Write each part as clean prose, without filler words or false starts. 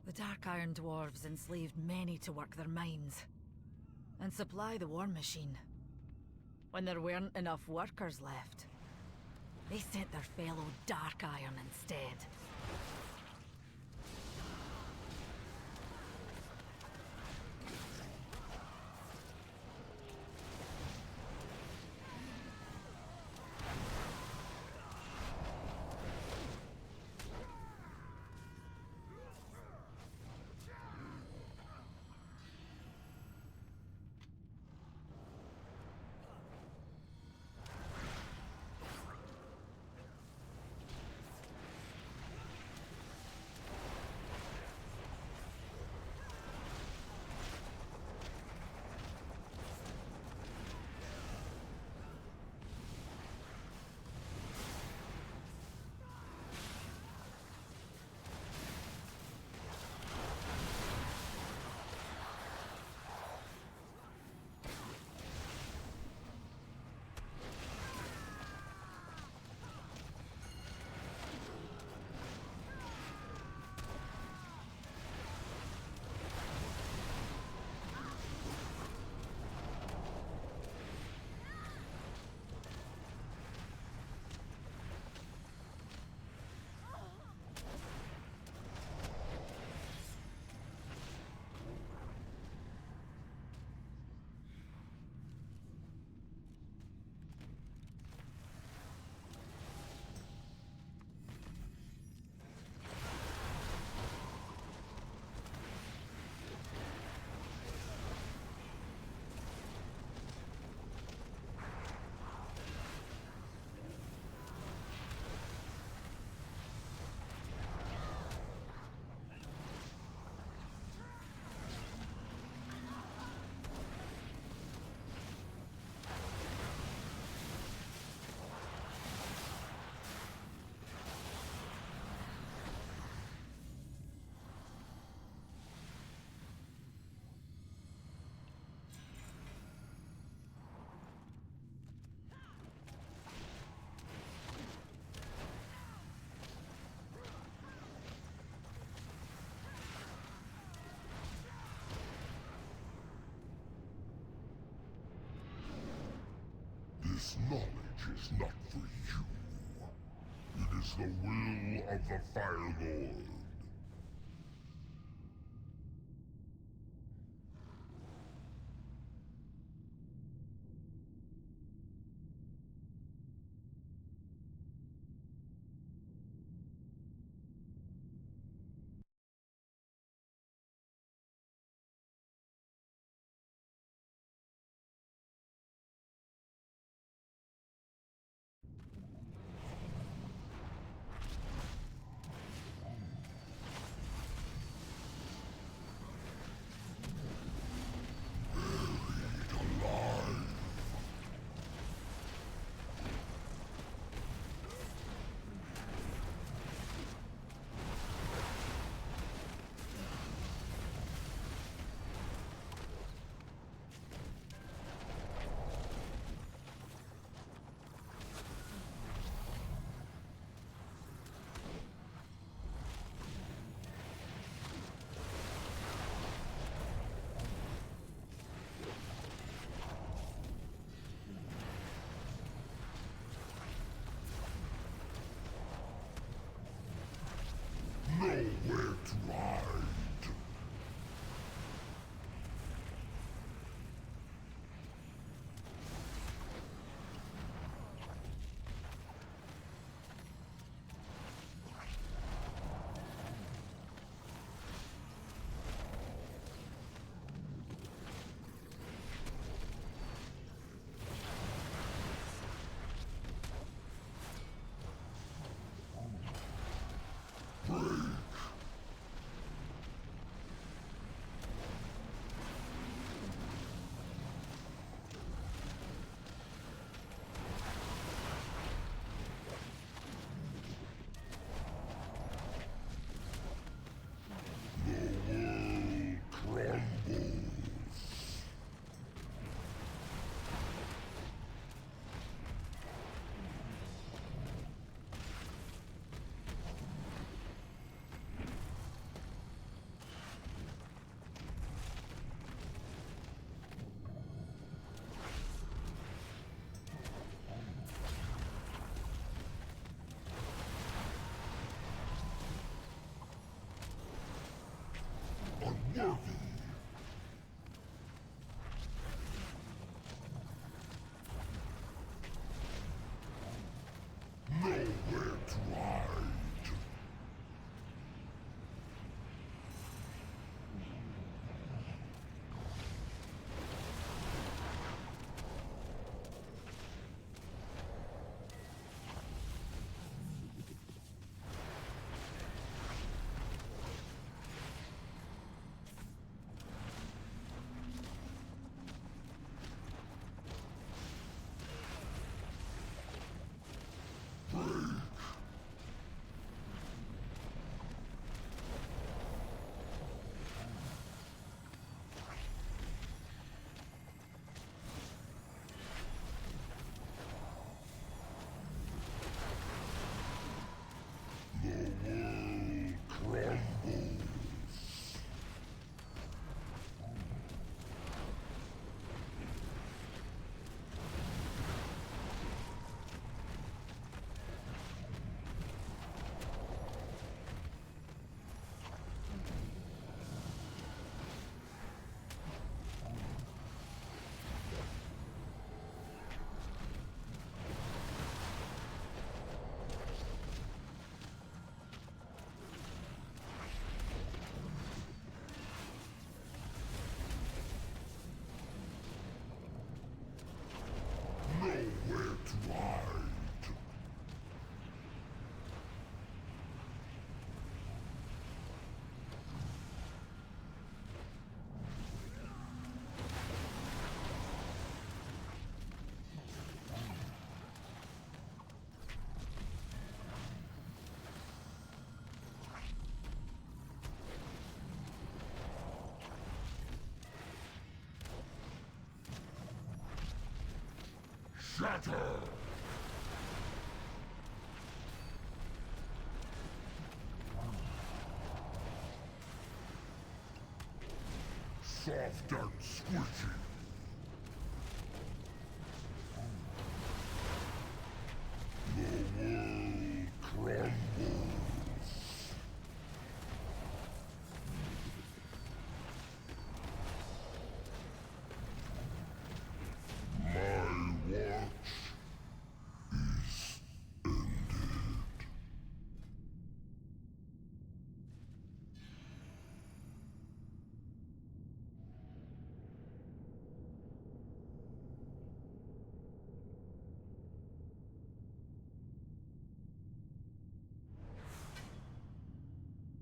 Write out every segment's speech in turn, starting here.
The Dark Iron Dwarves enslaved many to work their mines and supply the war machine. When there weren't enough workers left, they sent their fellow Dark Iron instead. This knowledge is not for you. It is the will of the Fire Lord. worthy. Nowhere to hide. Nowhere to hide. Shatter! Soft and squishy. The world crumbles. My watch is ended.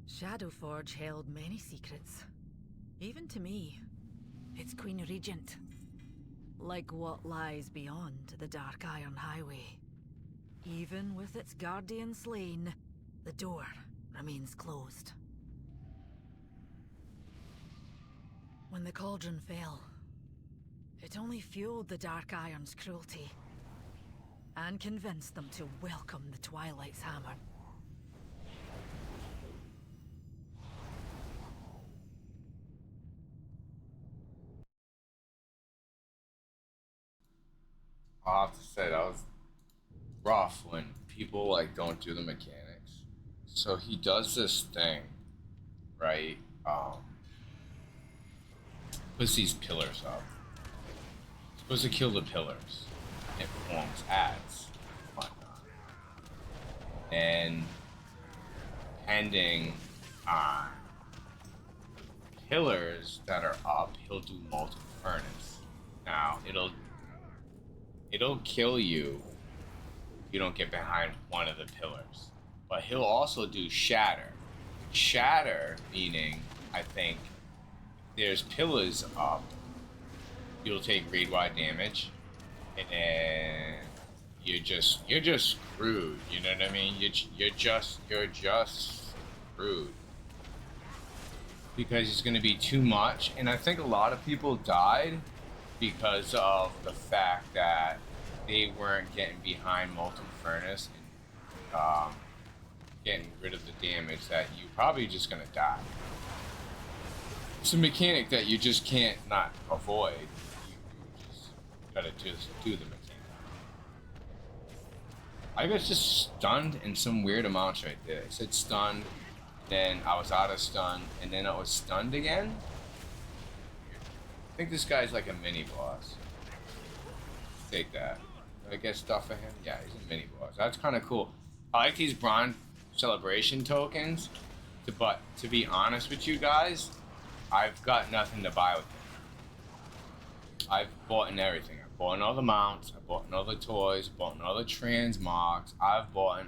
Shadowforge held many secrets. Even to me, its Queen Regent. Like what lies beyond the Dark Iron Highway. Even with its guardian slain, the door remains closed. When the cauldron fell, it only fueled the Dark Iron's cruelty, and convinced them to welcome the Twilight's hammer. I'll have to say that was rough when people like don't do the mechanics. So he does this thing, right? Puts these pillars up. He's supposed to kill the pillars. It forms ads, whatnot. And depending on pillars that are up, he'll do molten furnace. Now it'll kill you if you don't get behind one of the pillars. But he'll also do shatter. Shatter meaning, I think, there's pillars up, you'll take raid wide damage, and then you're just screwed. You know what I mean? You're just screwed because it's going to be too much. And I think a lot of people died because of the fact that they weren't getting behind molten furnace and getting rid of the damage that you probably just gonna die. It's a mechanic that you just can't not avoid. You just gotta just do the mechanic. I was just stunned in some weird amounts right there. It said stunned Then I was out of stun, and then I was stunned again. I think this guy's like a mini boss. Take that. Do I get stuff for him? Yeah, he's a mini boss. That's kind of cool. I like these bronze celebration tokens, but to be honest with you guys, I've got nothing to buy with them. I've bought in everything. I've bought in all the mounts. I've bought in all the toys. I've bought in all the transmogs. I've bought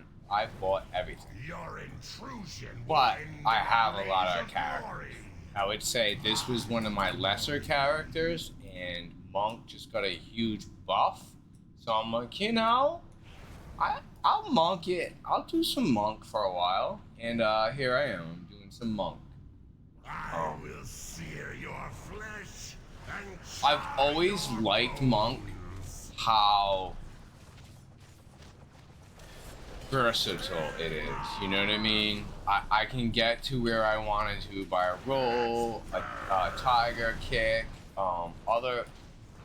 everything. Your intrusion. But I have a lot of characters. I would say this was one of my lesser characters, and Monk just got a huge buff. So I'm like, you know, I'll monk it. I'll do some Monk for a while, and here I am. I'm doing some Monk. I will sear your flesh and I've always liked Monk, how versatile it is. You know what I mean? I can get to where I wanted to by a roll, a tiger kick, other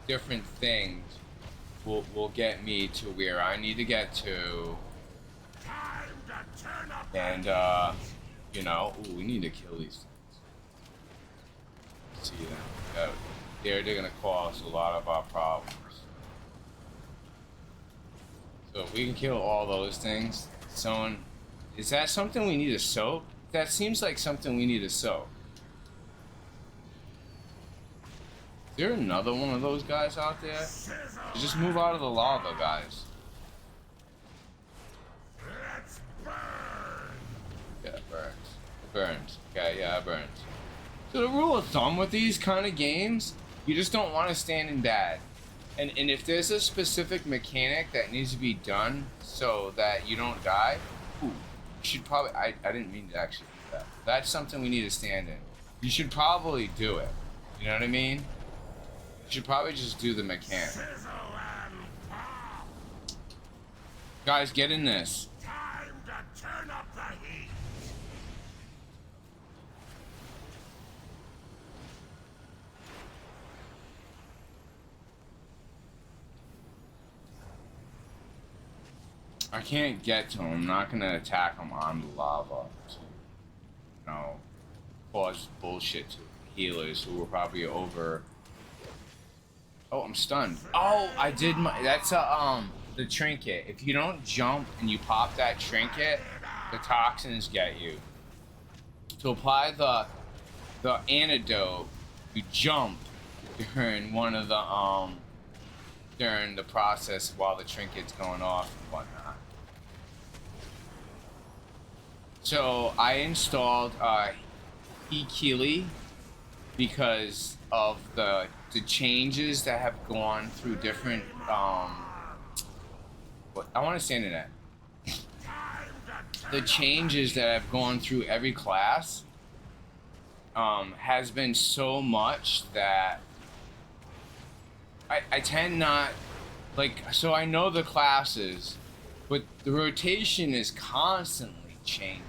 different things will get me to where I need to get to. And you know, ooh, we need to kill these things. See them. They're gonna cause a lot of our problems. So if we can kill all those things, is that something we need to soak? That seems like something we need to soak. Is there another one of those guys out there? Just move out of the lava, guys. let's burn. Yeah, it burns. It burns. Okay, yeah, it burns. So the rule of thumb with these kind of games, you just don't want to stand in bad. And if there's a specific mechanic that needs to be done so that you don't die, ooh, you should probably, I didn't mean to actually do that. That's something we need to stand in. You should probably do it. You know what I mean? You should probably just do the mechanic. Sizzle and pop. Guys, get in this. Time to turn up the heat. I can't get to him. I'm not gonna attack him on the lava. To, you know, cause bullshit to healers who were probably over. Oh, I'm stunned. Oh, I did my. That's the trinket. If you don't jump and you pop that trinket, the toxins get you. To apply the antidote, you jump during one of the during the process while the trinket's going off and whatnot. So I installed Healy because of the changes that have gone through different what I want to stand in that. The changes that have gone through every class has been so much that I tend not like, so I know the classes, but the rotation is constantly changing.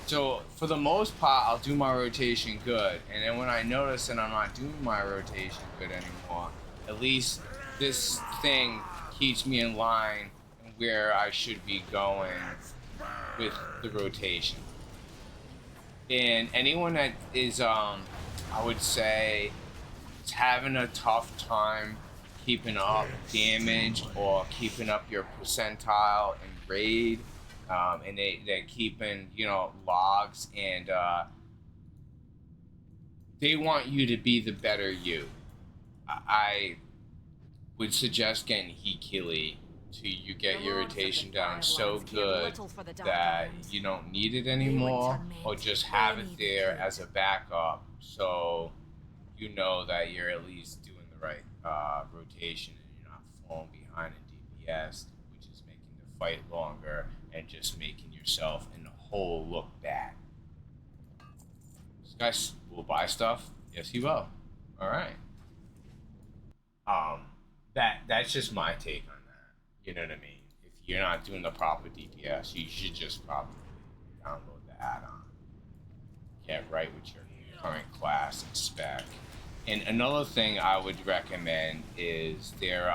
So for the most part, I'll do my rotation good, and then when I notice that I'm not doing my rotation good anymore, at least this thing keeps me in line where I should be going with the rotation. And anyone that is, I would say, is having a tough time keeping up damage or keeping up your percentile in raid, and they're keeping, you know, logs, and they want you to be the better you. I would suggest getting Healy till you get your rotation down so good that you don't need it anymore, or just have it there as a backup so you know that you're at least doing the right rotation and you're not falling behind in DPS, which is making the fight longer and just making yourself and the whole look bad. This guy will buy stuff? Yes, he will. Alright. That's just my take on that. You know what I mean? If you're not doing the proper DPS, you should just probably download the add-on. Get right with your current class and spec. And another thing I would recommend is there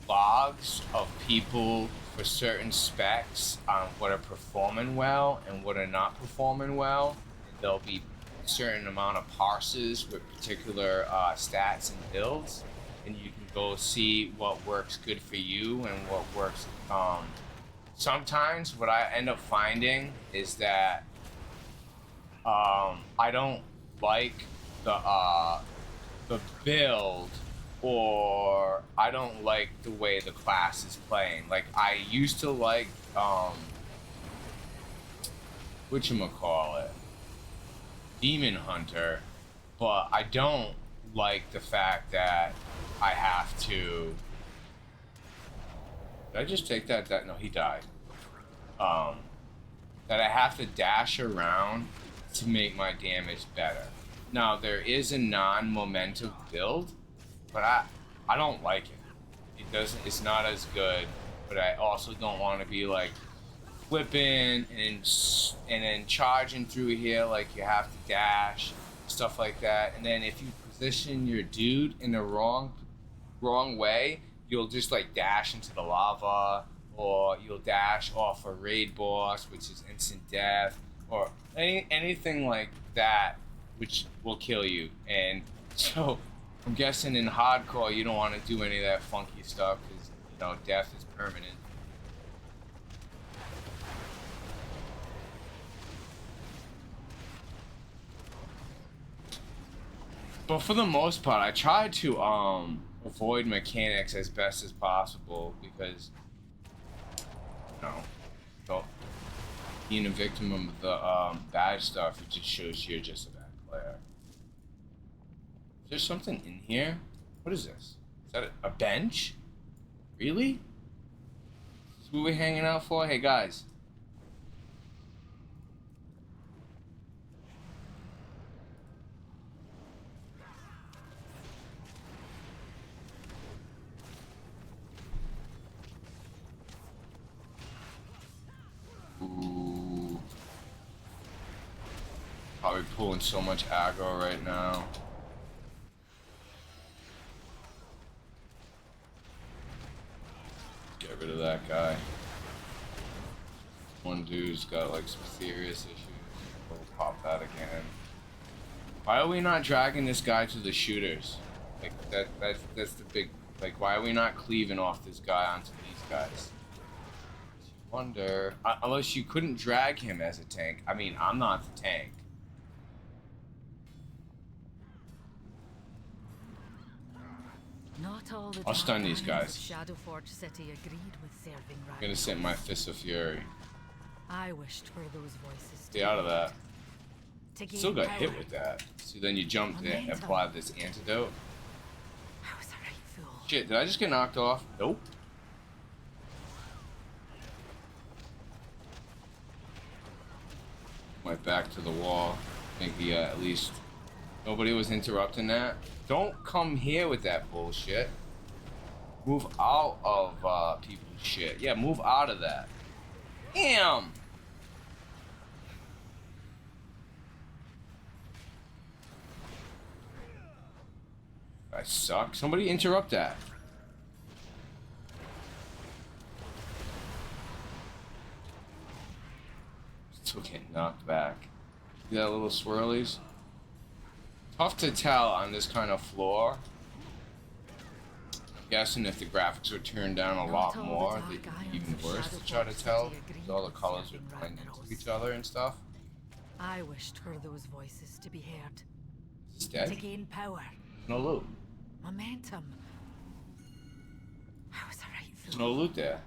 logs of people for certain specs on what are performing well and what are not performing well. There'll be a certain amount of parses with particular stats and builds, and you can go see what works good for you and what works. Sometimes what I end up finding is that I don't like the build, or I don't like the way the class is playing. Like, I used to like whatchamacallit, Demon Hunter, but I don't like the fact that I have to. Did I just take that? No, he died. That I have to dash around to make my damage better. Now, there is a non-momentum build, but I don't like it. It's not as good, but I also don't want to be like flipping and then charging through here like you have to dash, stuff like that. And then if you position your dude in the wrong way, you'll just like dash into the lava, or you'll dash off a raid boss, which is instant death, or anything like that, which will kill you. And so I'm guessing in hardcore you don't want to do any of that funky stuff, because you know death is permanent. But for the most part, I try to avoid mechanics as best as possible, because being a victim of the bad stuff, it just shows you're just a bad player. Is there something in here? What is this? Is that a bench? Really? This is what we're hanging out for? Hey guys. Ooh. Probably pulling so much aggro right now. Get rid of that guy. One dude's got like some serious issues. We'll pop that again. Why are we not dragging this guy to the shooters? Like that's the big, like, why are we not cleaving off this guy onto these guys? Wonder, unless you couldn't drag him as a tank. I mean, I'm not the tank. Not all the I'll stun these guys. Shadowforge City agreed with serving I'm gonna send my Fist of Fury. I wished for those voices. Stay out of that. Still got hit power. with that. So then you jumped in and applied this antidote. I was a right fool. Shit, did I just get knocked off? Nope. Went back to the wall. I think at least nobody was interrupting that. Don't come here with that bullshit. Move out of people's shit. Yeah, move out of that. Damn! I suck. Somebody interrupt that. Still getting knocked back. See that little swirlies? Tough to tell on this kind of floor. I'm guessing if the graphics were turned down a lot more, they'd be even worse to try to tell, because all the colors would blend into each other and stuff. I wished for those voices to be heard. It's dead. To gain power. No loot. Momentum. I was a right fool. There's no loot there.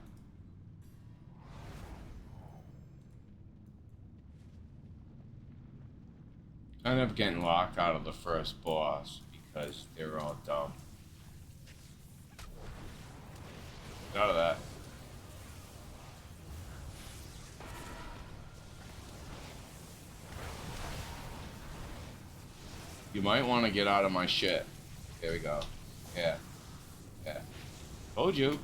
I ended up getting locked out of the first boss because they were all dumb. Get out of that. You might want to get out of my shit. There we go. Yeah. Yeah. Told you.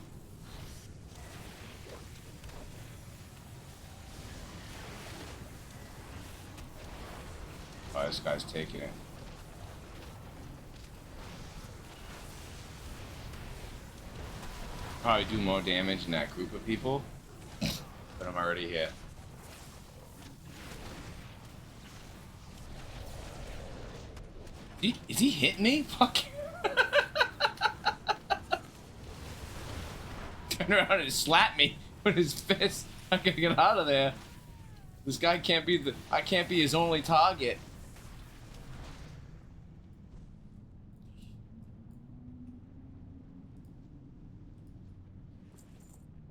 Oh, this guy's taking it. Probably do more damage in that group of people, but I'm already here. Is he hitting me? Fuck. Turn around and slap me with his fist. I gotta get out of there. This guy can't be I can't be his only target.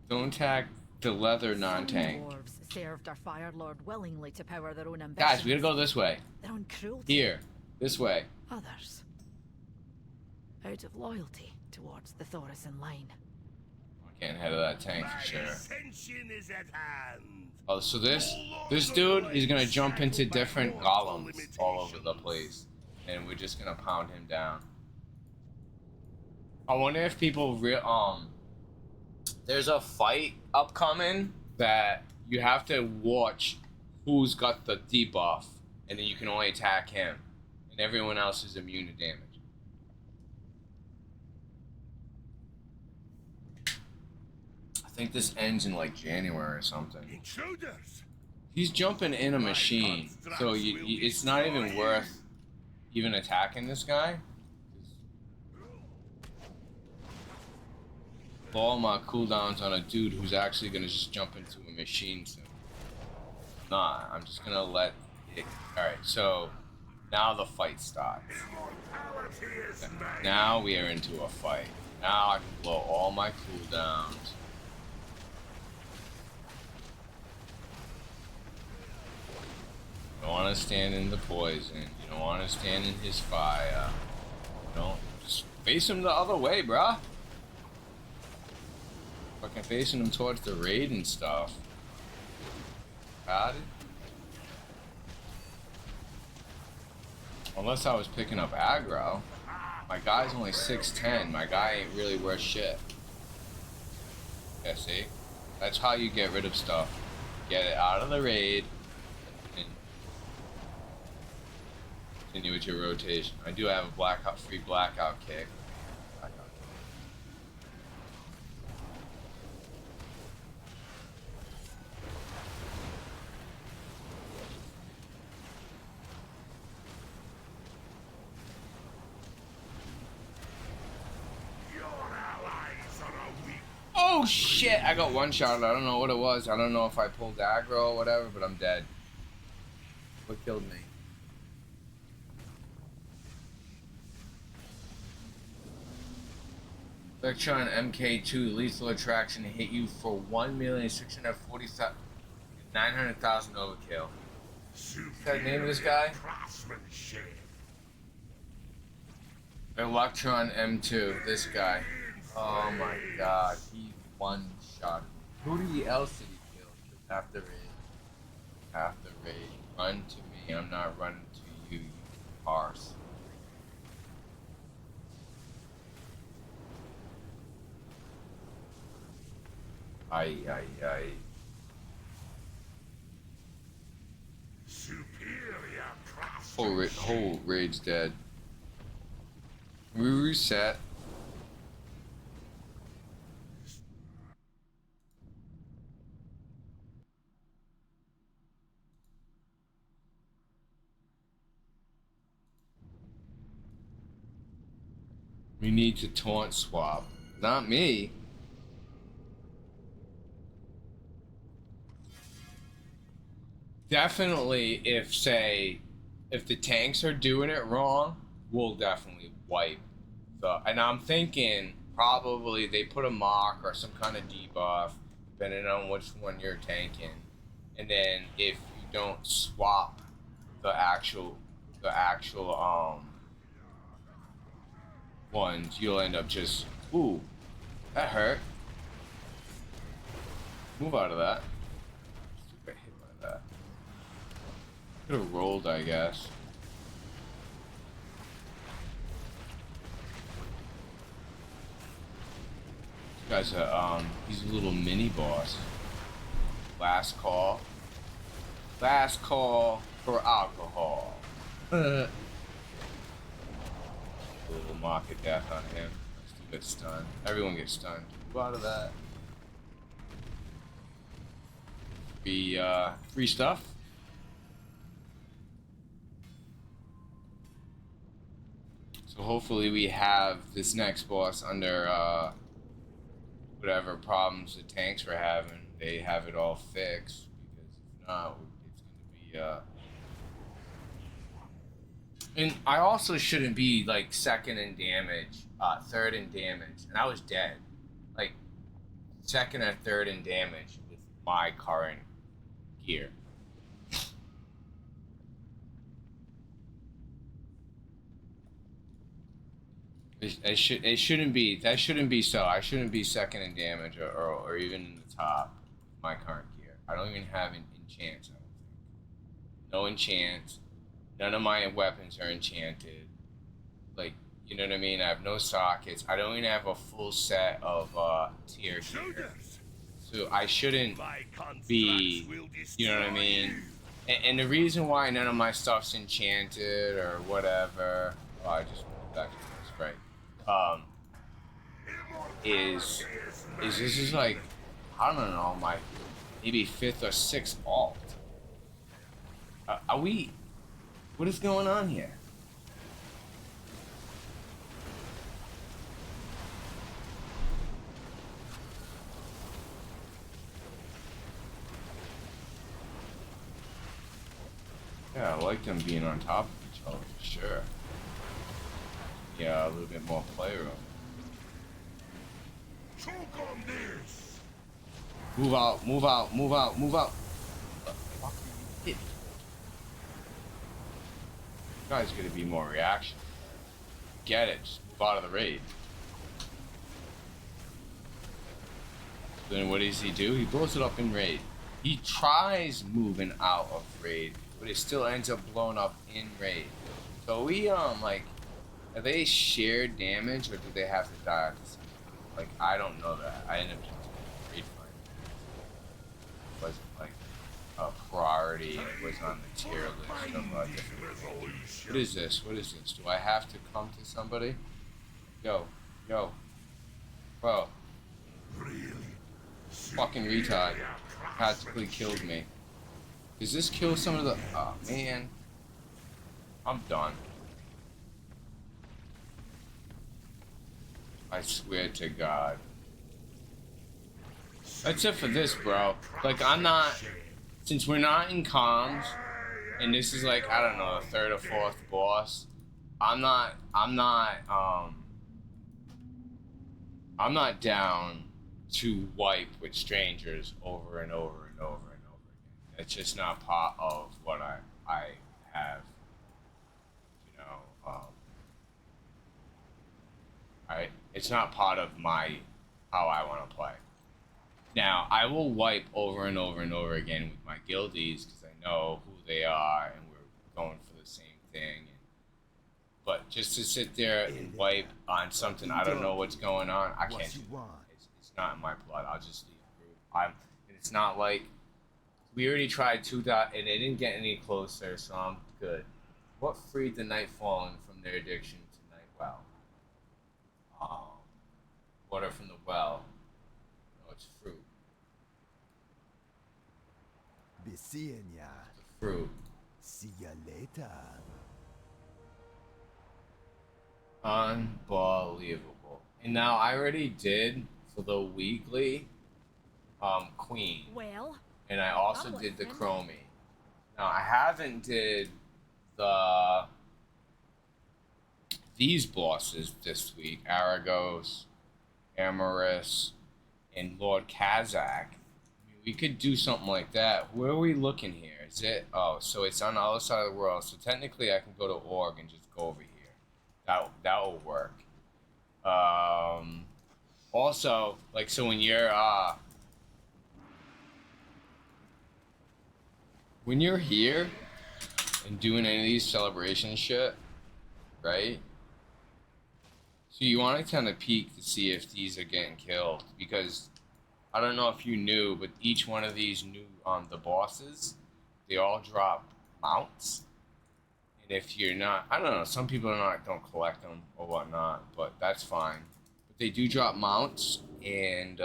Don't attack the leather non-tank. Some dwarves served our Fire Lord willingly to power their own ambitions. Guys, we gotta go this way. Their own cruelty. Here. This way. Others, out of loyalty towards the Thorison line. I can't head of that tank for sure. Ascension is at hand. Oh, so this dude, he's gonna jump into different golems all over the place, and we're just gonna pound him down. I wonder if people there's a fight upcoming that you have to watch who's got the debuff, and then you can only attack him, and everyone else is immune to damage. I think this ends in like January or something. Intruders. He's jumping in a machine, so it's not even worth even attacking this guy. All my cooldowns on a dude who's actually gonna just jump into a machine soon. Nah, I'm just gonna let it. Alright, so now the fight starts. Now we are into a fight. Now I can blow all my cooldowns. You don't want to stand in the poison. You don't want to stand in his fire. You don't. Just face him the other way, bruh. Fucking facing him towards the raid and stuff. Got it? Unless I was picking up aggro. My guy's only 6'10". My guy ain't really worth shit. Yeah, see? That's how you get rid of stuff. Get it out of the raid. And continue with your rotation. I do have a free blackout kick. Oh shit! I got one shot. I don't know what it was. I don't know if I pulled aggro or whatever, but I'm dead. What killed me? Electron MK2 lethal attraction hit you for 1,640,900,000 overkill. What's the name of this guy? Electron M2. This guy. Oh my god, he one shot. Who else did he kill? Half the raid. Half the raid. Run to me, I'm not running to you, you arse. Aye. Superior whole raid's dead. We reset. We need to taunt swap. Not me. Definitely, if the tanks are doing it wrong, we'll definitely wipe. And I'm thinking probably they put a mark or some kind of debuff, depending on which one you're tanking. And then if you don't swap the actual ones, you'll end up just, ooh, that hurt. Move out of that. Get hit by that. Could have rolled, I guess. This guy's he's a little mini boss. Last call. Last call for alcohol. A little market death on him. Let's do get stunned. Everyone gets stunned. Move out of that. Free stuff. So hopefully we have this next boss under whatever problems the tanks were having. They have it all fixed, because if not, it's gonna be And I also shouldn't be like second in damage, third in damage, and I was dead. Like second or third in damage with my current gear. It shouldn't be. That shouldn't be so. I shouldn't be second in damage or even in the top with my current gear. I don't even have enchants. I don't think. No enchants. None of my weapons are enchanted. Like, you know what I mean? I have no sockets. I don't even have a full set of tier gear. So I shouldn't be, you know what I mean? And the reason why none of my stuff's enchanted or whatever, oh, I just went back to this, right? Is this is like, I don't know, my maybe 5th or 6th alt. Are we, what is going on here? Yeah, I like them being on top of each other for sure. Yeah, a little bit more playroom. Choke on this. Move out, move out, move out, move out. What the fuck are you hitting? You guys gotta be more reaction. Get it, just move out of the raid. Then what does he do? He blows it up in raid. He tries moving out of raid, but it still ends up blowing up in raid. So we like, are they shared damage or do they have to die at the same time? Like, I don't know that. I ended up just doing raid find. It wasn't like a priority. It was on the tier list of different. What is this? What is this? Do I have to come to somebody? Yo, bro. Fucking retard. Practically killed me. Does this kill some of the... Oh, man. I'm done. I swear to God. That's it for this, bro. Like, I'm not... Since we're not in comms, and this is like, I don't know, the 3rd or 4th boss, I'm not down to wipe with strangers over and over and over and over again. It's just not part of what I have, you know, it's not part of how I want to play. Now, I will wipe over and over and over again with my guildies because I know who they are and we're going for the same thing. But just to sit there and wipe on something I don't know what's going on, I can't do that. It's not in my blood. I'll just leave the group. And it's not like we already tried 2 and they didn't get any closer, so I'm good. What freed the Nightfallen from their addiction to Nightwell? Water from the well. No, it's fruit. Be seeing ya. Fruit. See ya later. Unbelievable. And now I already did for the weekly Queen. Well, And I also did the Chromie. Now I haven't did these bosses this week. Aragos, Amaris, and Lord Kazakh. I mean, we could do something like that. Where are we looking here? Is it? Oh, so it's on the other side of the world. So technically I can go to Org and just go over here. That will work. Also, like, so when you're here and doing any of these celebration shit, right? So you want to kind of peek to see if these are getting killed, because I don't know if you knew, but each one of these new the bosses, they all drop mounts. And if you're not, I don't know, some people don't collect them or whatnot, but that's fine. But they do drop mounts and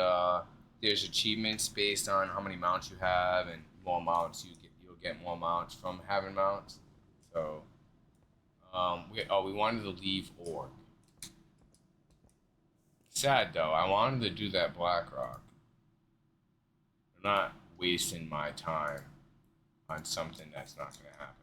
there's achievements based on how many mounts you have, and more mounts you'll get more mounts from having mounts. So we wanted to leave Org. Sad though, I wanted to do that Blackrock. I'm not wasting my time on something that's not going to happen.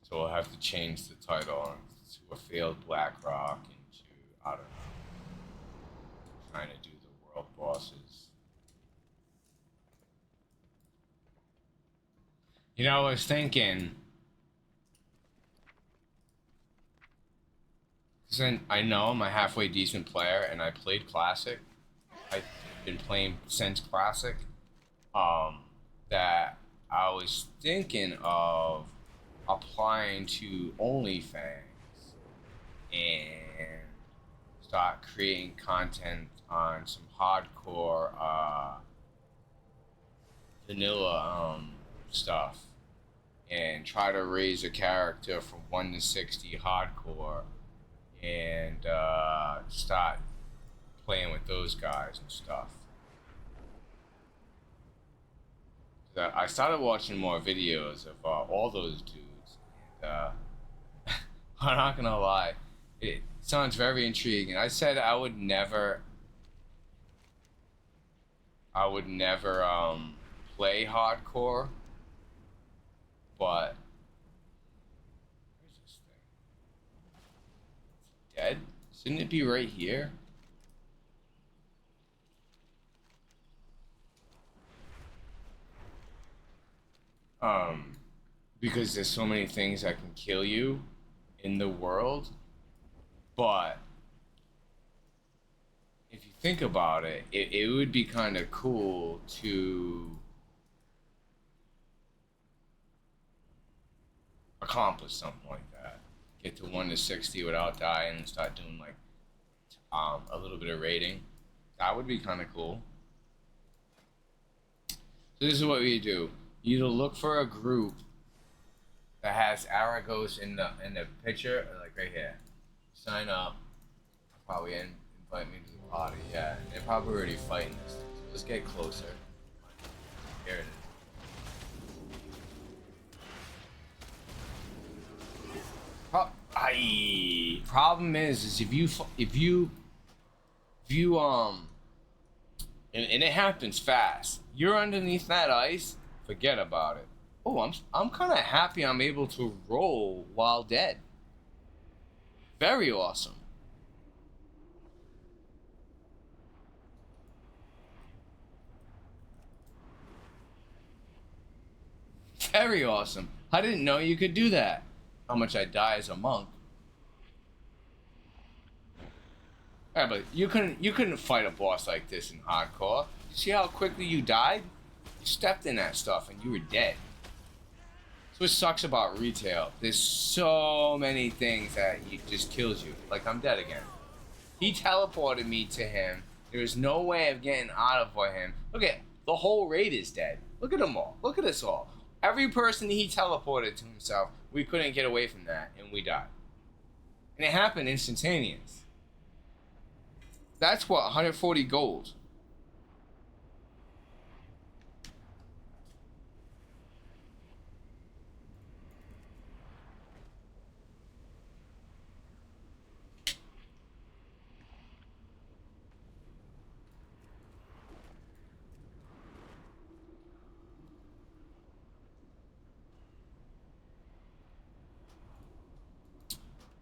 So we'll have to change the title to a failed Blackrock into, I don't know, trying to do the world bosses. You know, I was thinking, since I know I'm a halfway decent player and I played Classic, I've been playing since Classic, that I was thinking of applying to OnlyFans and start creating content on some hardcore vanilla stuff and try to raise a character from 1 to 60 hardcore and start playing with those guys and stuff. I started watching more videos of all those dudes. I'm not gonna lie, it sounds very intriguing. I said I would never play hardcore, but where's this thing? It's dead? Shouldn't it be right here? Because there's so many things that can kill you in the world, but if you think about it, it would be kind of cool to accomplish something like that. Get to 1 to 60 without dying and start doing like a little bit of raiding. That would be kind of cool. So this is what we do. You either look for a group that has Aragos in the picture, like right here. Sign up. Probably invite me to the party. Yeah, they're probably already fighting this thing. So let's get closer. Here it is. Problem is if you and it happens fast. You're underneath that ice. Forget about it. Oh, I'm kind of happy I'm able to roll while dead. Very awesome. Very awesome. I didn't know you could do that. How much I die as a monk. Yeah, but you couldn't fight a boss like this in hardcore. See how quickly you died? You stepped in that stuff and you were dead. That's what sucks about retail. There's so many things that just kills you. Like, I'm dead again. He teleported me to him. There was no way of getting out of for him. Look at the whole raid is dead. Look at them all. Look at us all. Every person he teleported to himself, we couldn't get away from that, and we died. And it happened instantaneous. That's what, 140 gold.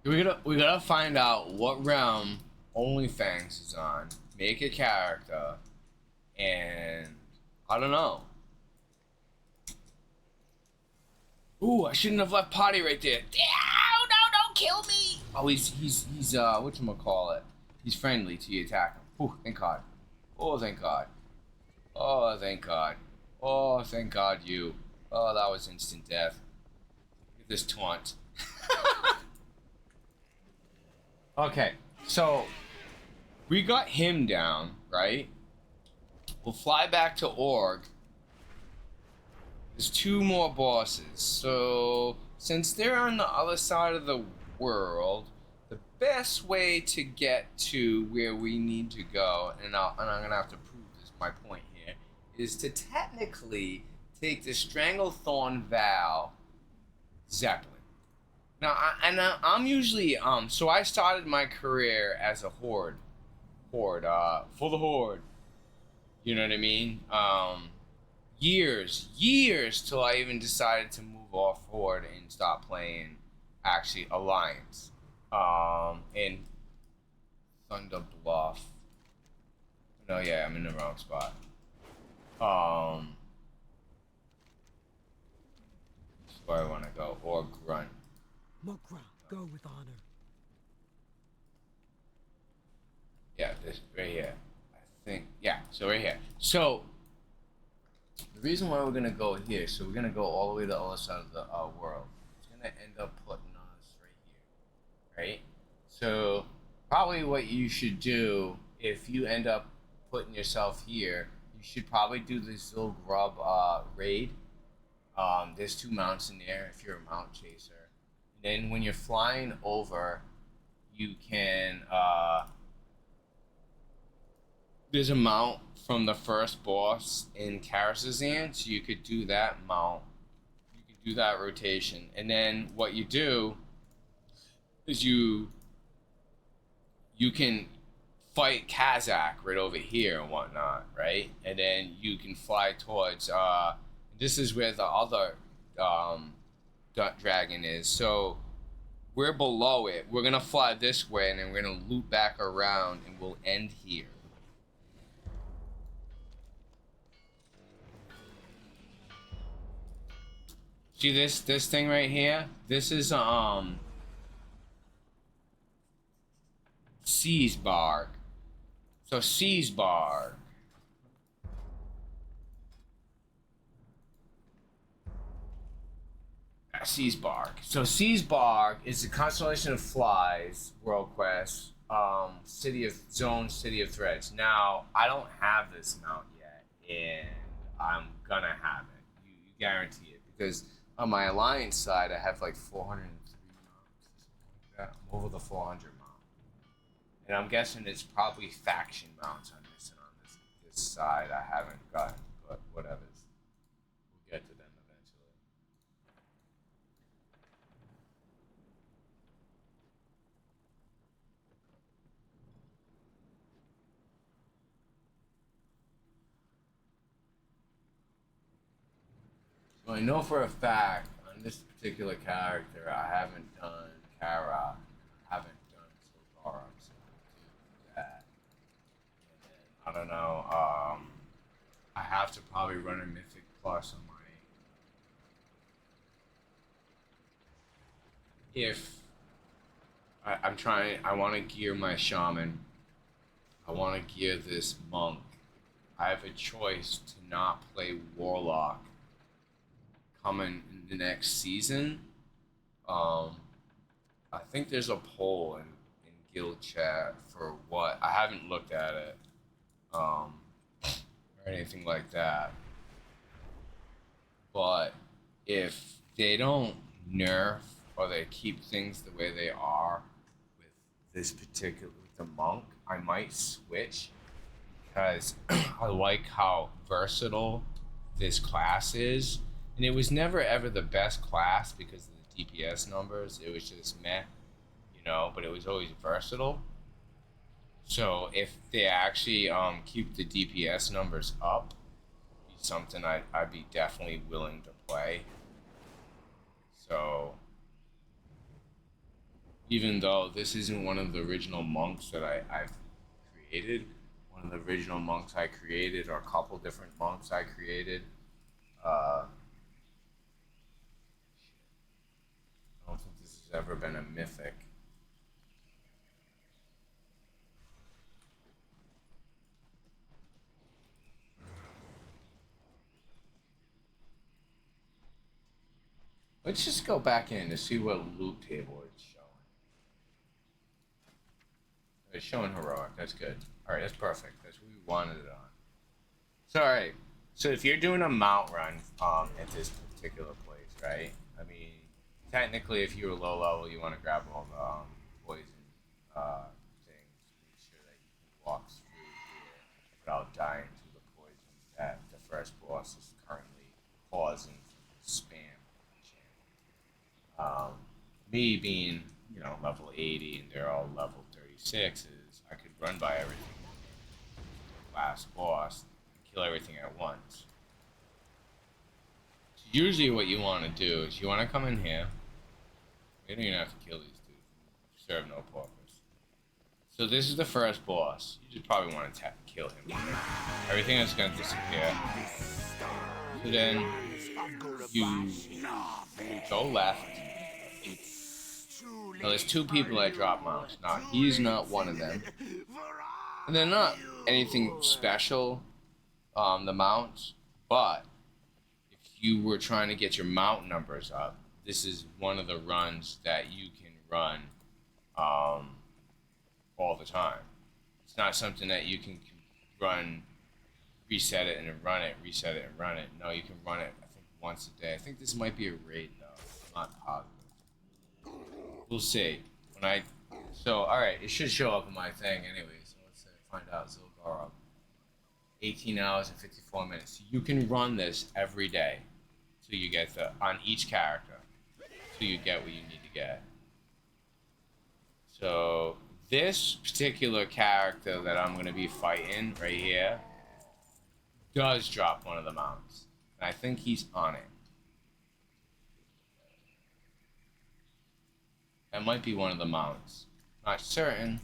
We gotta find out what realm OnlyFans is on. Make a character, and I don't know. Ooh, I shouldn't have left Potty right there. Ow, no, don't kill me. Oh, he's whatchamacallit. He's friendly to you attack him. Ooh, thank God. Oh, thank God. Oh, thank God. Oh, thank God you. Oh, that was instant death. Look at this taunt. Okay, so we got him down, right? We'll fly back to Org. There's 2 more bosses. So since they're on the other side of the world, the best way to get to where we need to go, and I'm gonna have to prove this. My point here is to technically take the Stranglethorn Val Zeppelin. Now, I'm usually so I started my career as a horde, for the horde. You know what I mean? Years till I even decided to move off horde and stop playing actually Alliance. In Thunder Bluff. No, yeah, I'm in the wrong spot. That's where I want to go. Or Grunt. Mokra, go with honor. Yeah, this right here. I think. Yeah, so right here. So the reason why we're gonna go here, so we're gonna go all the way to the other side of the world. It's gonna end up putting us right here, right? So probably what you should do if you end up putting yourself here, you should probably do this little grub raid. There's 2 mounts in there if you're a mount chaser. And then when you're flying over, you can there's a mount from the first boss in Karazhan, so you could do that mount. You could do that rotation. And then what you do is you can fight Kazakh right over here and whatnot, right? And then you can fly towards this is where the other dragon is. So we're below it. We're gonna fly this way and then we're gonna loop back around and we'll end here. See this thing right here? This is Seasbarg. So Seasbarg. Seasbarg. So Seasbarg is a constellation of flies, World Quest, City of Threads. Now, I don't have this mount yet, and I'm gonna have it. You guarantee it, because on my Alliance side, I have like 403 mounts, something like that. I'm over the 400 mount. And I'm guessing it's probably faction mounts on this, and on this side I haven't gotten, but whatever. We'll get to them eventually. So I know for a fact on this particular character I haven't done Kara. Haven't done so far. I'm so gonna do that. And then I don't know. I have to probably run a Mythic Plus on my. If I'm trying, I want to gear my Shaman. I want to gear this Monk. I have a choice to not play Warlock coming in the next season. I think there's a poll in guild chat for what. I haven't looked at it or anything like that. But if they don't nerf or they keep things the way they are with this particular, with the Monk, I might switch because I like how versatile this class is. And it was never ever the best class because of the DPS numbers. It was just meh, you know, but it was always versatile. So if they actually keep the DPS numbers up, it'd be something I'd be definitely willing to play. So even though this isn't one of the original monks that I've created, one of the original monks I created, or a couple different monks I created, I don't think this has ever been a mythic. Let's just go back in to see what loot table it's showing. It's showing heroic. That's good. All right, that's perfect. That's what we wanted it on. So, all right. So if you're doing a mount run at this particular place, right? I mean, technically, if you were low level, you want to grab all the poison things to make sure that you can walk through here without dying to the poison that the first boss is currently causing from the spam channel. Me being, level 80 and they're all level 36s, I could run by everything. Last boss, kill everything at once. So usually what you want to do is you want to come in here. You don't even have to kill these dudes. Serve no purpose. So this is the first boss. You just probably want to kill him. Everything is going to disappear. So then you go left. Now there's two people that drop mounts. Now he's not one of them. And they're not anything special, the mounts, but if you were trying to get your mount numbers up, this is one of the runs that you can run all the time. It's not something that you can run, reset it and then run it, reset it and run it. No, you can run it, I think, once a day. I think this might be a raid, though. I'm not positive. We'll see. Alright, it should show up in my thing anyway, so let's find out. Zilgar, 18 hours and 54 minutes. So you can run this every day. So you get on each character. So you get what you need to get. So this particular character that I'm going to be fighting right here does drop one of the mounts. And I think he's on it. That might be one of the mounts. Not certain,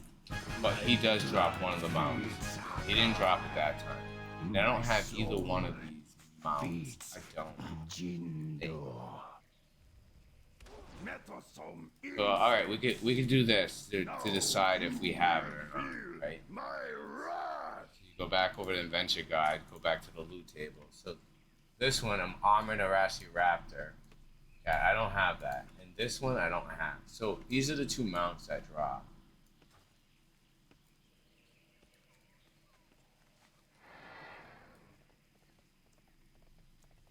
but he does drop one of the mounts. He didn't drop it that time. And I don't have either one of these mounts. I don't. So, alright, we could do this to decide if we have it or not, right? So you go back over to the adventure guide, go back to the loot table. So this one, I'm Armored Raptor. Yeah, I don't have that. And this one, I don't have. So these are the two mounts that drop.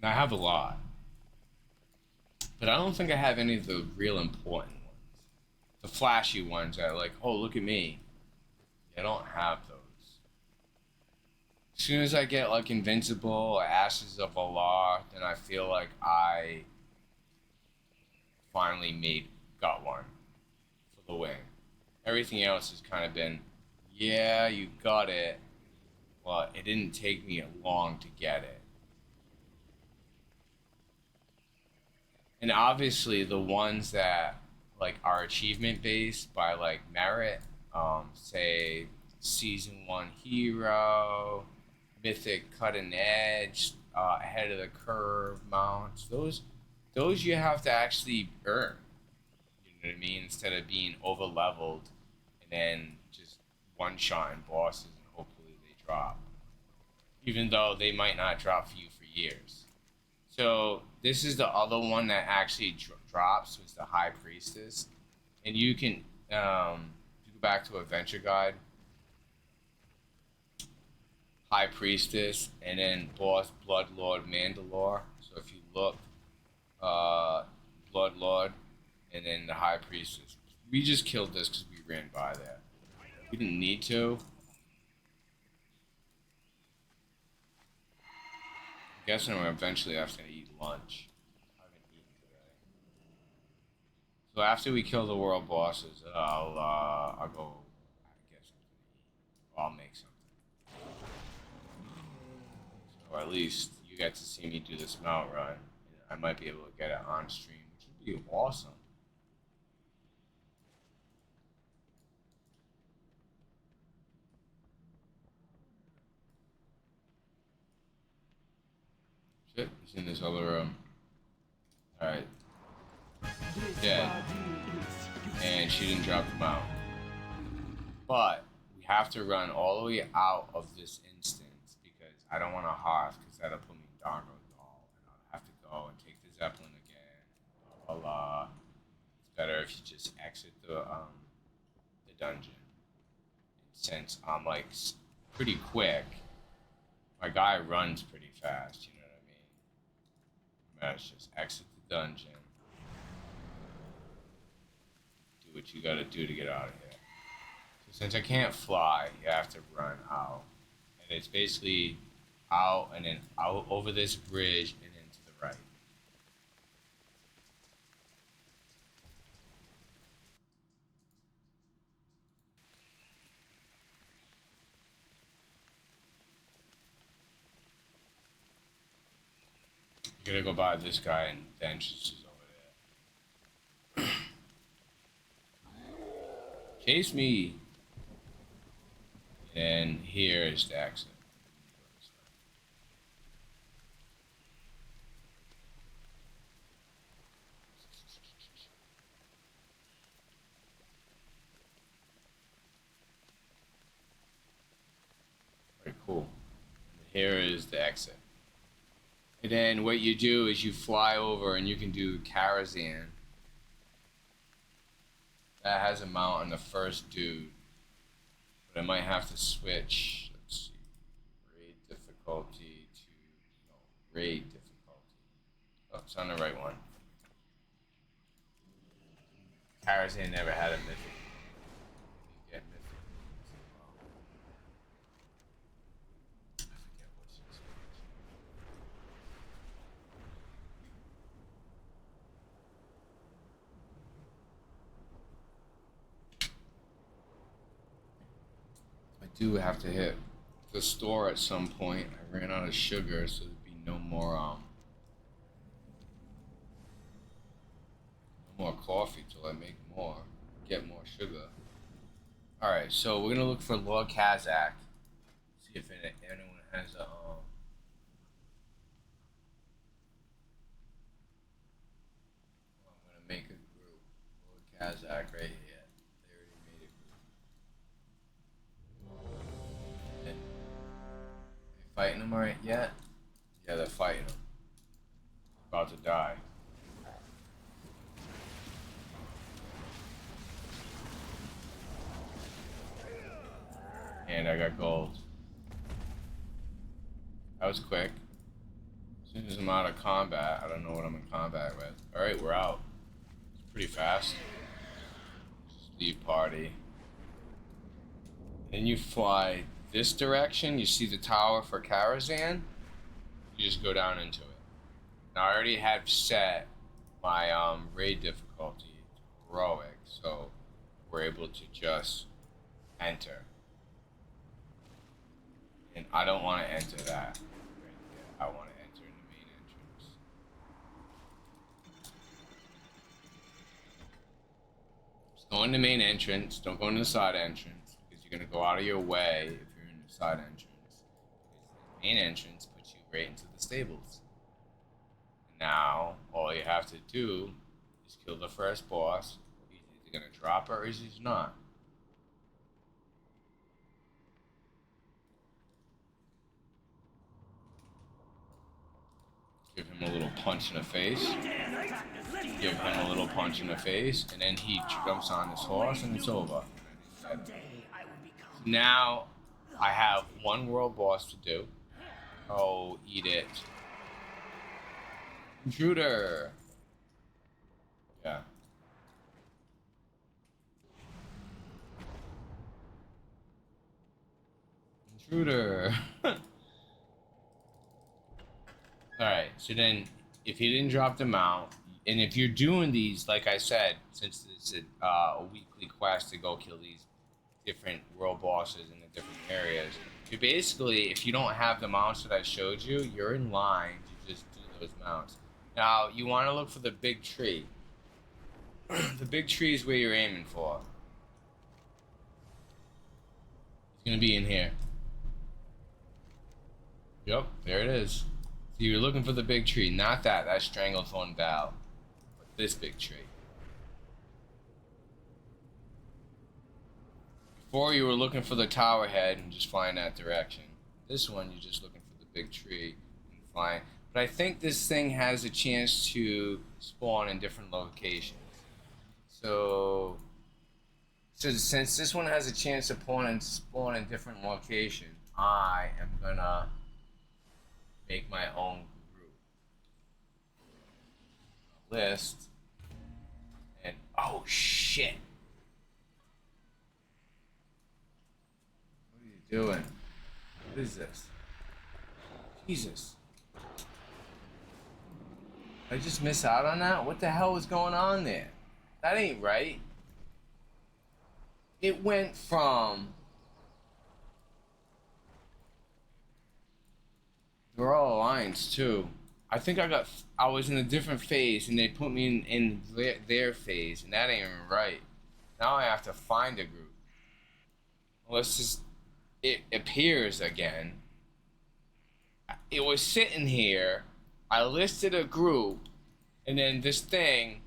And I have a lot. But I don't think I have any of the real important ones. The flashy ones that are like, oh, look at me. I don't have those. As soon as I get like Invincible or Ashes of Allah, then I feel like I finally got one for the win. Everything else has kind of been, yeah, you got it. Well, it didn't take me long to get it. And obviously the ones that like are achievement based by like merit, say season 1 hero, mythic cutting edge, ahead of the curve mounts, those you have to actually earn. You know what I mean? Instead of being over leveled and then just one-shotting bosses and hopefully they drop. Even though they might not drop for you for years. So this is the other one that actually drops, was the High Priestess. And you can, if you go back to Adventure Guide, High Priestess, and then boss Bloodlord Mandalore. So if you look, Bloodlord, and then the High Priestess. We just killed this because we ran by there. We didn't need to. I'm guessing we're eventually after to eat lunch. I haven't eaten today. So after we kill the world bosses, I'll go. I guess I'll make something. So at least you get to see me do this mount run. I might be able to get it on stream, which would be awesome. Shit, he's in this other room. Alright. Dead. And she didn't drop him out. But we have to run all the way out of this instance because I don't want to Hoth because that'll put me in Dargo Doll. And I'll have to go and take the Zeppelin again. Blah, blah, blah. It's better if you just exit the dungeon. And since I'm like pretty quick, my guy runs pretty fast, you know what I mean? You better just exit the dungeon. Do what you gotta do to get out of here. Since I can't fly, you have to run out. And it's basically out and then out over this bridge and then to the right. You're gonna go by this guy and the entrance is over there. Chase me. And here is the exit. Very cool. And here is the exit. And then what you do is you fly over and you can do Karazhan. That has a mount on the first dude. But I might have to switch. Let's see. Raid difficulty to. No, raid difficulty. Oh, it's on the right one. Karazhan never had a mythic. You get mythic. I forget what's this. I do have to hit the store at some point. I ran out of sugar, so there'd be no more coffee till I make more, get more sugar. All right, so we're gonna look for Lord Kazak. See if anyone has a I'm gonna make a group. Lord Kazak right here. They already made a group. They fighting them right yet? Yeah, they're fighting him. About to die. And I got gold. That was quick. As soon as I'm out of combat, I don't know what I'm in combat with. Alright, we're out. It's pretty fast. Just leave party. Then you fly this direction. You see the tower for Karazhan. You just go down into it. Now I already have set my raid difficulty to heroic, so we're able to just enter. And I don't want to enter that. I want to enter in the main entrance. Just go in the main entrance. Don't go in the side entrance because you're going to go out of your way if you're in the side entrance. Because the main entrance puts you right into the stables. Now, all you have to do is kill the first boss. He's either going to drop or he's not. Give him a little punch in the face. Give him a little punch in the face, and then he jumps on his horse, and it's over. Now, I have one world boss to do. Oh, eat it. Intruder! Yeah. Intruder! Alright, so then if he didn't drop them out, and if you're doing these, like I said, since it's a weekly quest to go kill these different world bosses in the different areas, you basically, if you don't have the mounts that I showed you, you're in line to just do those mounts. Now, you want to look for the big tree. The big tree is where you're aiming for. It's going to be in here. Yep, there it is. So you're looking for the big tree, not that. That's Stranglethorn Val. But this big tree. Before you were looking for the tower head and just flying that direction. This one, you're just looking for the big tree and flying. But I think this thing has a chance to spawn in different locations. So since this one has a chance to spawn in different locations, I am gonna make my own group list. And oh shit, doing? What is this? Jesus. Did I just miss out on that? What the hell is going on there? That ain't right. It went from... They're all alliance too. I think I was in a different phase and they put me in their phase, and that ain't even right. Now I have to find a group. Unless just it appears again. It was sitting here. I listed a group, and then this thing.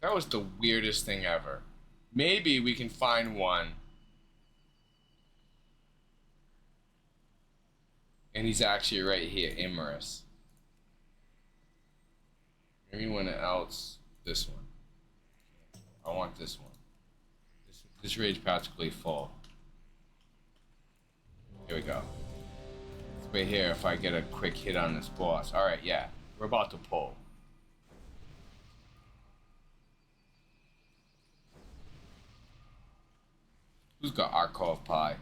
That was the weirdest thing ever. Maybe we can find one. And he's actually right here, Imerus. Anyone else? This one. I want this one. This raid's practically full. Here we go. Let's wait here if I get a quick hit on this boss. Alright, yeah. We're about to pull. Who's got Arkhov Pie?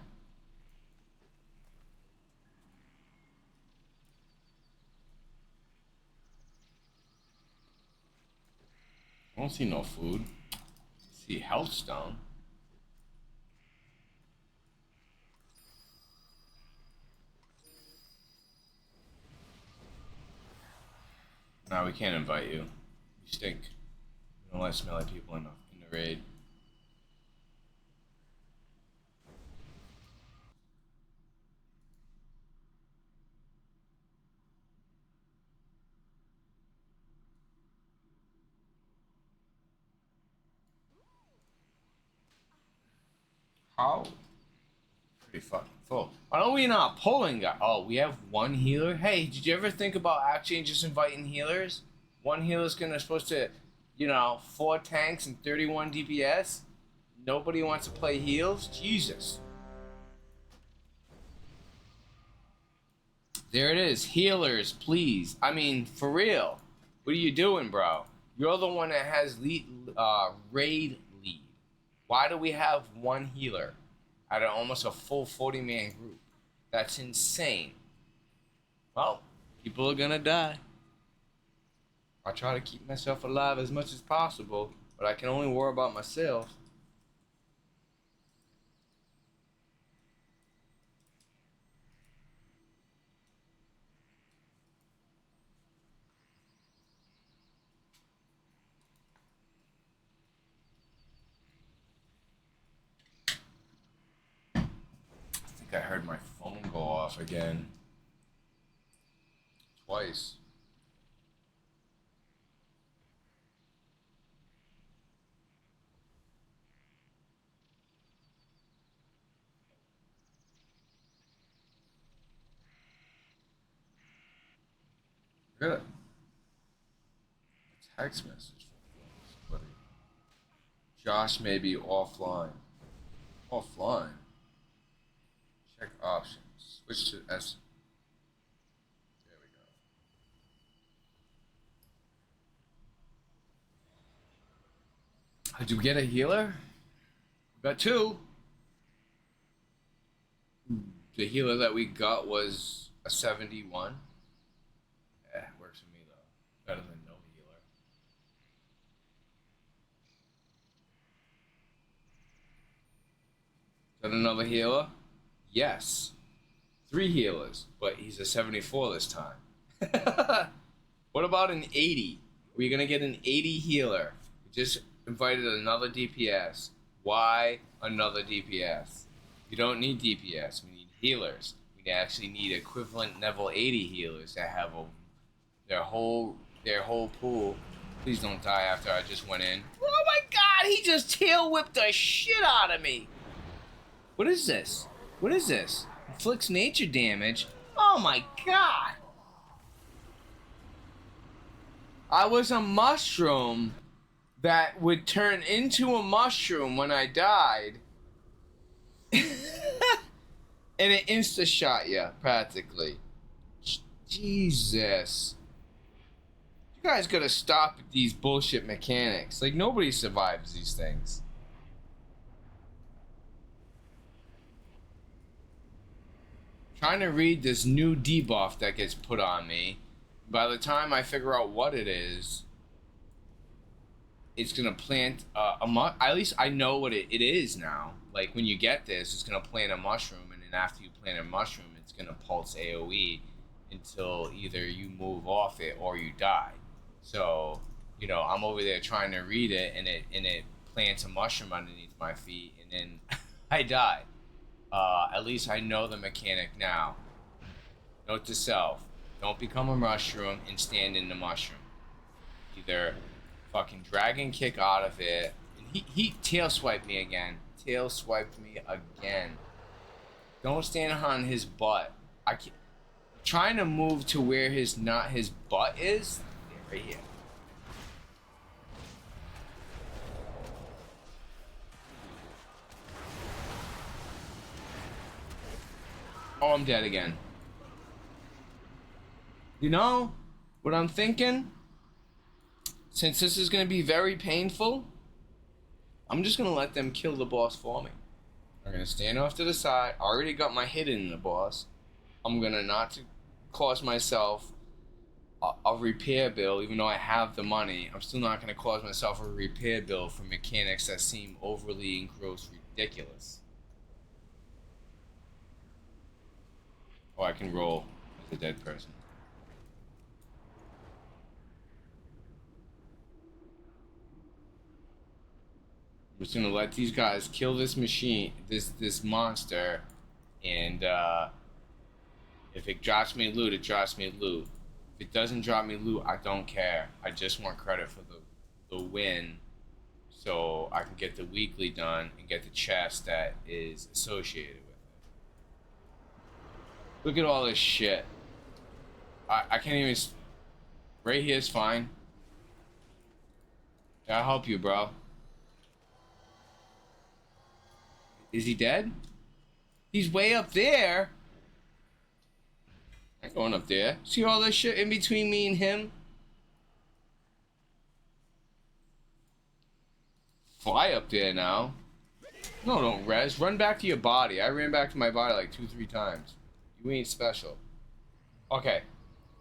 I don't see no food. I see health stone. No, we can't invite you. You stink. We don't let smelly people in the raid. How? Pretty fucking full. Why don't we not pulling guy? Oh, we have one healer? Hey, did you ever think about actually just inviting healers? One healer's supposed to, 4 tanks and 31 DPS? Nobody wants to play heals? Jesus. There it is. Healers, please. I mean, for real. What are you doing, bro? You're the one that has raid lead. Why do we have one healer out of almost a full 40-man group? That's insane. Well, people are gonna die. I try to keep myself alive as much as possible, but I can only worry about myself. I heard my phone go off again. Twice. Good. Text message from somebody. Josh may be offline. Offline? Check options. Switch to S. There we go. Did we get a healer? We got 2. The healer that we got was a 71. Yeah, works for me though. Better than no healer. Is that another healer? Yes. 3 healers, but he's a 74 this time. What about an 80? We're gonna get an 80 healer. We just invited another DPS. Why another DPS? We don't need DPS. We need healers. We actually need equivalent level 80 healers that have their whole pool. Please don't die after I just went in. Oh my god, he just tail whipped the shit out of me. What is this? What is this? Inflicts nature damage? Oh my god! I was a mushroom that would turn into a mushroom when I died. And it insta-shot you, practically. Jesus. You guys gotta stop with these bullshit mechanics. Like, nobody survives these things. trying to read this new debuff that gets put on me. By the time I figure out what it is, it's gonna plant at least I know what it is now. Like when you get this, it's gonna plant a mushroom, and then after you plant a mushroom, it's gonna pulse AoE until either you move off it or you die. So, you know, I'm over there trying to read it, and it plants a mushroom underneath my feet, and then I die. At least I know the mechanic now. Note to self: don't become a mushroom and stand in the mushroom. Either fucking dragon kick out of it. And he tail swiped me again. Tail swiped me again. Don't stand on his butt. I can't. Trying to move to where his butt is. Yeah, right here. Oh, I'm dead again. You know what I'm thinking? Since this is going to be very painful, I'm just going to let them kill the boss for me. I'm going to stand off to the side. I already got my hit in the boss. I'm going to not cause myself a repair bill, even though I have the money. I'm still not going to cause myself a repair bill for mechanics that seem overly and gross ridiculous. Oh, I can roll as a dead person. I'm just gonna let these guys kill this machine, this monster, and if it drops me loot, it drops me loot. If it doesn't drop me loot, I don't care. I just want credit for the win, so I can get the weekly done and get the chest that is associated with it. Look at all this shit. I can't even. Right here is fine. I'll help you, bro. Is he dead? He's way up there. I ain't going up there. See all this shit in between me and him? Fly up there now. No, don't res. Run back to your body. I ran back to my body like 2-3 times. You ain't special. Okay.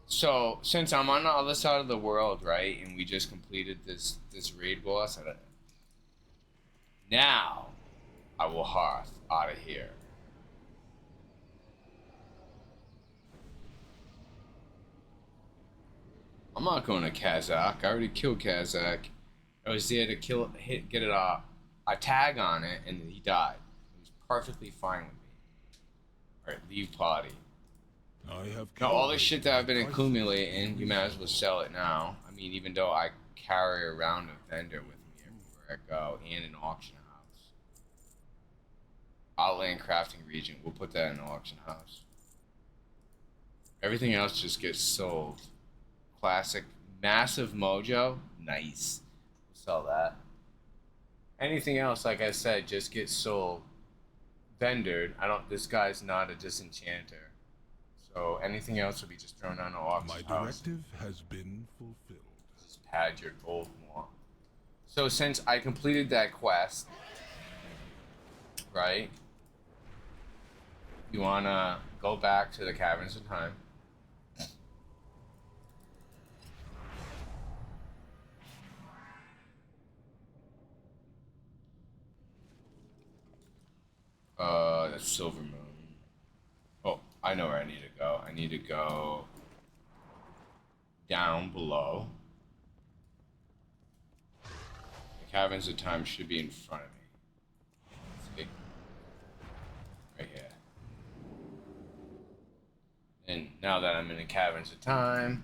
So, since I'm on the other side of the world, right, and we just completed this raid boss, now I will hearth out of here. I'm not going to Kazakh. I already killed Kazakh. I was there to get a tag on it, and he died. He was perfectly fine with me. Alright, leave party. Now, all this shit that I've been accumulating, you might as well sell it now. I mean, even though I carry around a vendor with me everywhere I go, and an auction house. Outland Crafting Region, we'll put that in the auction house. Everything else just gets sold. Classic, massive mojo, nice. We'll sell that. Anything else, like I said, just gets sold. Vendored. This guy's not a disenchanter. So anything else will be just thrown on the auction house. My directive has been fulfilled. Just pad your gold more. So since I completed that quest, right? You wanna go back to the Caverns of Time. That's Silver Moon. Oh, I know where I need to go. I need to go down below. The Caverns of Time should be in front of me. See? Right here. And now that I'm in the Caverns of Time,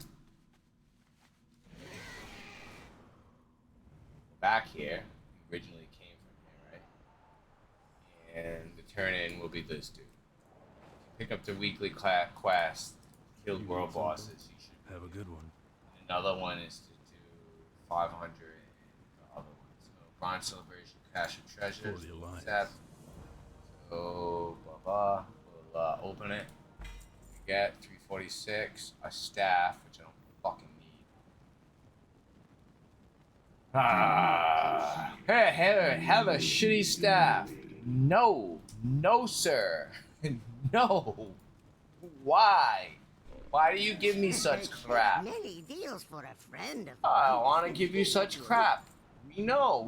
back here, originally came from here, right? And the turn-in will be this dude. Pick up the weekly quest, kill world bosses. You should Have a good one. Another one is to do 500 and the other one. So Bronze Celebration, Cache of Treasures. For the Alliance. Accept. So blah blah. We'll open it. We get 346, a staff, which I don't fucking need. Have a shitty staff. No, sir. No. Why? Why do you give me such crap? Many deals for a friend of I mine. want to give you such crap. We know.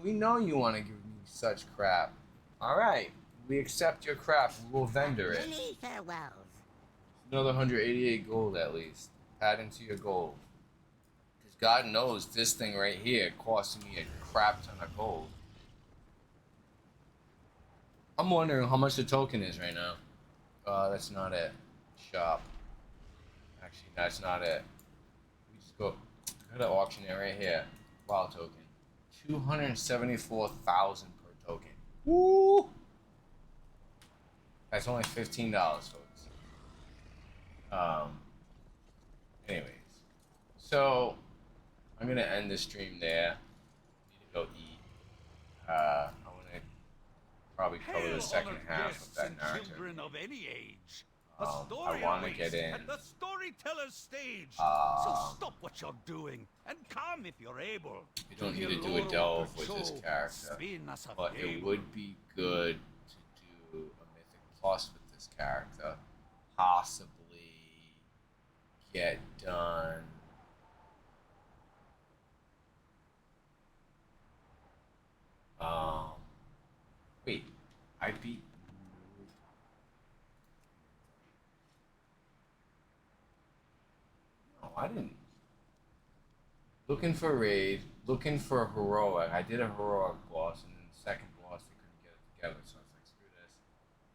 We know you want to give me such crap. All right. We accept your crap. We will vendor it. Many farewells. Another 188 gold at least. Add into your gold. Because God knows this thing right here costing me a crap ton of gold. I'm wondering how much the token is right now. That's not it. Shop. Actually, that's not it. We just go to auctioneer right here. Wild token. 274,000 per token. Woo! That's only $15, folks. Anyways. So, I'm gonna end the stream there. Need to go eat. I wanna probably cover the second half of that narrative. Children of any age. I want to get in. At the storyteller's stage. So stop what you're doing and come if you're able. You don't need to do a delve with this character, but it would be good to do a Mythic Plus with this character. Possibly get done. Wait, I beat. No, I didn't. Looking for raid, looking for a heroic. I did a heroic boss, and then the second boss they couldn't get it together, so I was like, screw this.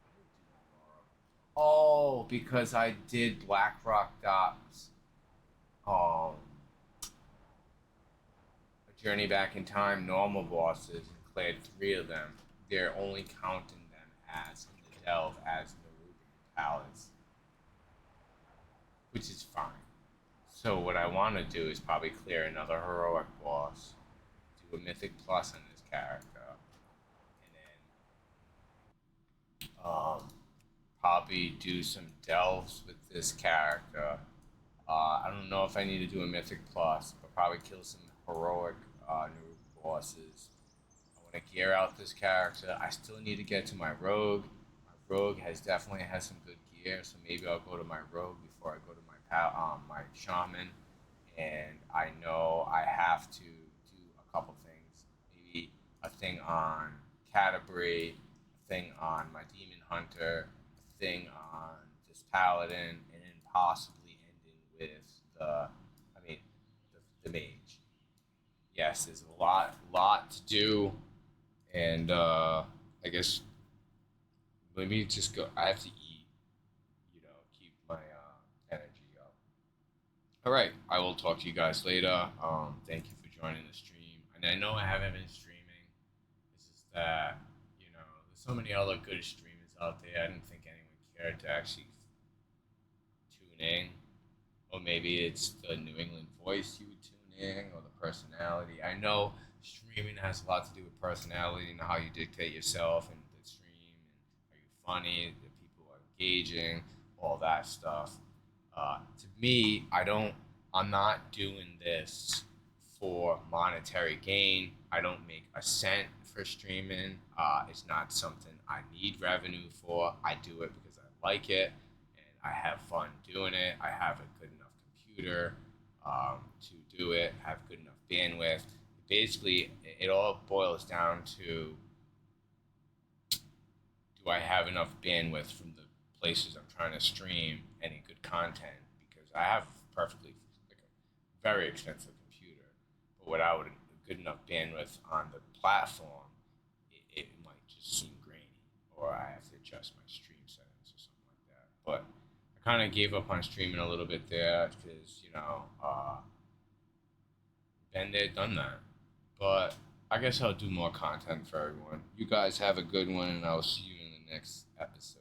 I didn't do heroic. Oh, because I did Blackrock Docks. A Journey Back in Time normal bosses and cleared 3 of them. They're only counting them as in the delve as Nerubian Palace, which is fine. So what I want to do is probably clear another heroic boss, do a Mythic Plus on this character, and then probably do some delves with this character. I don't know if I need to do a Mythic Plus, but probably kill some heroic new bosses. I want to gear out this character. I still need to get to my rogue. My rogue definitely has some good gear, so maybe I'll go to my rogue before I go to my shaman. And I know I have to do a couple things. Maybe a thing on Canterbury, a thing on my demon hunter, a thing on this paladin, and then possibly ending with the mage. Yes, there's a lot to do, and I guess let me just go. I have to eat, keep my energy up. All right, I will talk to you guys later. Thank you for joining the stream. And I know I haven't been streaming. It's just that there's so many other good streamers out there. I didn't think anyone cared to actually tune in, or maybe it's the New England voice you would tune in, or the personality. I know streaming has a lot to do with personality and how you dictate yourself and the stream, and are you funny, the people are engaging, all that stuff. To me, I'm not doing this for monetary gain. I don't make a cent for streaming. It's not something I need revenue for. I do it because I like it and I have fun doing it. I have a good enough computer to do it, have good enough bandwidth. Basically, it all boils down to, do I have enough bandwidth from the places I'm trying to stream any good content? Because I have a very expensive computer, but without a good enough bandwidth on the platform, it might just seem grainy, or I have to adjust my stream settings or something like that. But I kind of gave up on streaming a little bit there because, been there, done that. But I guess I'll do more content for everyone. You guys have a good one, and I'll see you in the next episode.